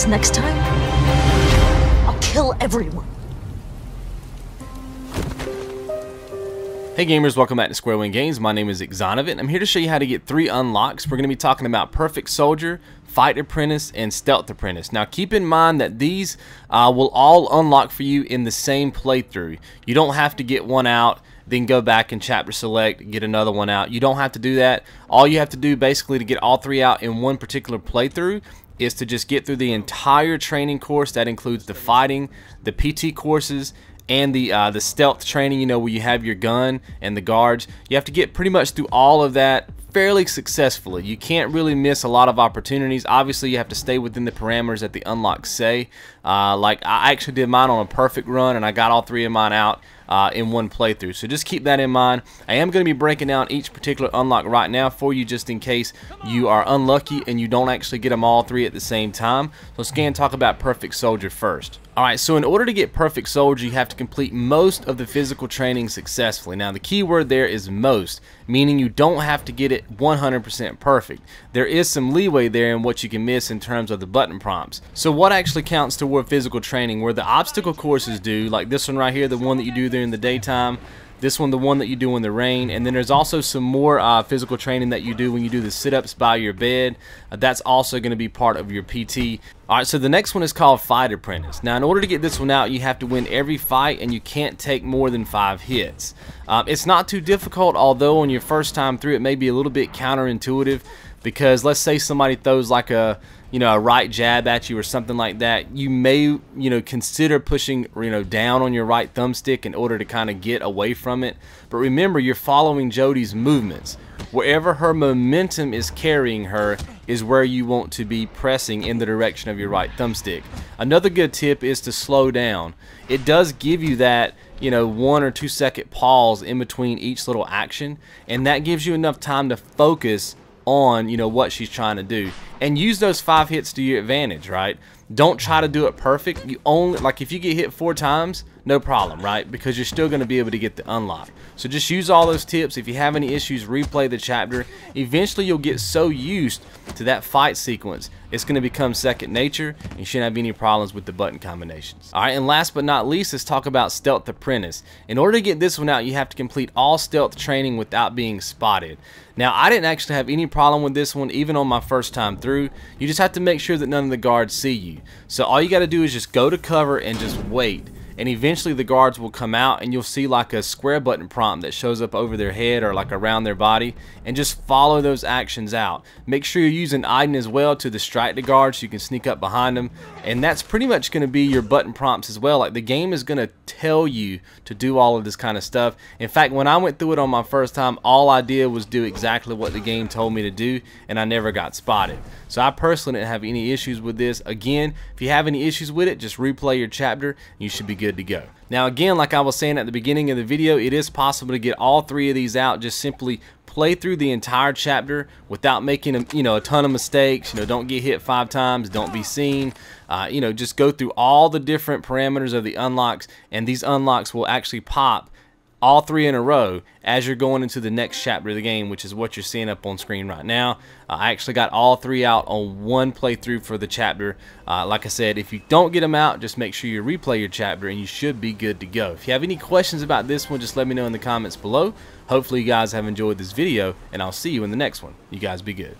next time, I'll kill everyone. Hey gamers, welcome back to Square One Games. My name is XONEVANT. I'm here to show you how to get 3 unlocks. We're going to be talking about Perfect Soldier, Fight Apprentice, and Stealth Apprentice. Now keep in mind that these will all unlock for you in the same playthrough. You don't have to get one out, then go back and chapter select, get another one out. You don't have to do that. All you have to do basically to get all 3 out in one particular playthrough is to just get through the entire training course. That includes the fighting, the PT courses, and the stealth training, you know, where you have your gun and the guards. You have to get pretty much through all of that fairly successfully. You can't really miss a lot of opportunities. Obviously, you have to stay within the parameters that the unlocks say. Like I actually did mine on a perfect run, and I got all 3 of mine out in one playthrough. So just keep that in mind. I am going to be breaking down each particular unlock right now for you, just in case you are unlucky and you don't actually get them all 3 at the same time. So let's go and talk about Perfect Soldier first. Alright, so in order to get Perfect Soldier, you have to complete most of the physical training successfully. Now the key word there is most, meaning you don't have to get it 100% perfect. There is some leeway there in what you can miss in terms of the button prompts. So what actually counts toward physical training? Where the obstacle courses do, like this one right here, the one that you do during the daytime, this one the one that you do in the rain, and then there's also some more physical training that you do when you do the sit-ups by your bed. That's also going to be part of your PT. Alright, so the next one is called Fight Apprentice. Now in order to get this one out, you have to win every fight and you can't take more than 5 hits. It's not too difficult, although on your first time through it may be a little bit counterintuitive, because let's say somebody throws like a a right jab at you or something like that. You may consider pushing down on your right thumbstick in order to kind of get away from it. But remember, you're following Jodie's movements. Wherever her momentum is carrying her is where you want to be pressing in the direction of your right thumbstick. Another good tip is to slow down. It does give you that 1 or 2 second pause in between each little action, and that gives you enough time to focus on what she's trying to do, and use those 5 hits to your advantage, right? Don't try to do it perfect. You only, like, if you get hit 4 times, no problem, right? Because you're still going to be able to get the unlock. So just use all those tips. If you have any issues, replay the chapter. Eventually you'll get so used to that fight sequence, it's going to become second nature, and you shouldn't have any problems with the button combinations. Alright, and last but not least, let's talk about Stealth Apprentice. In order to get this one out, you have to complete all stealth training without being spotted. Now, I didn't actually have any problem with this one, even on my first time through. You just have to make sure that none of the guards see you. So all you got to do is just go to cover and just wait. And eventually the guards will come out, and you'll see like a square button prompt that shows up over their head or like around their body, and just follow those actions out. Make sure you're using E-VID as well to distract the guards so you can sneak up behind them, and that's pretty much going to be your button prompts as well. Like, the game is going to tell you to do all of this kind of stuff. In fact, when I went through it on my first time, all I did was do exactly what the game told me to do, and I never got spotted. So I personally didn't have any issues with this. Again, if you have any issues with it, just replay your chapter and you should be good to go. Now again, like I was saying at the beginning of the video, it is possible to get all 3 of these out. Just simply play through the entire chapter without making a ton of mistakes. Don't get hit 5 times, don't be seen. Just go through all the different parameters of the unlocks, and these unlocks will actually pop all 3 in a row as you're going into the next chapter of the game, which is what you're seeing up on screen right now. I actually got all 3 out on one playthrough for the chapter. Like I said, if you don't get them out, just make sure you replay your chapter and you should be good to go. If you have any questions about this one, just let me know in the comments below. Hopefully you guys have enjoyed this video, and I'll see you in the next one. You guys be good.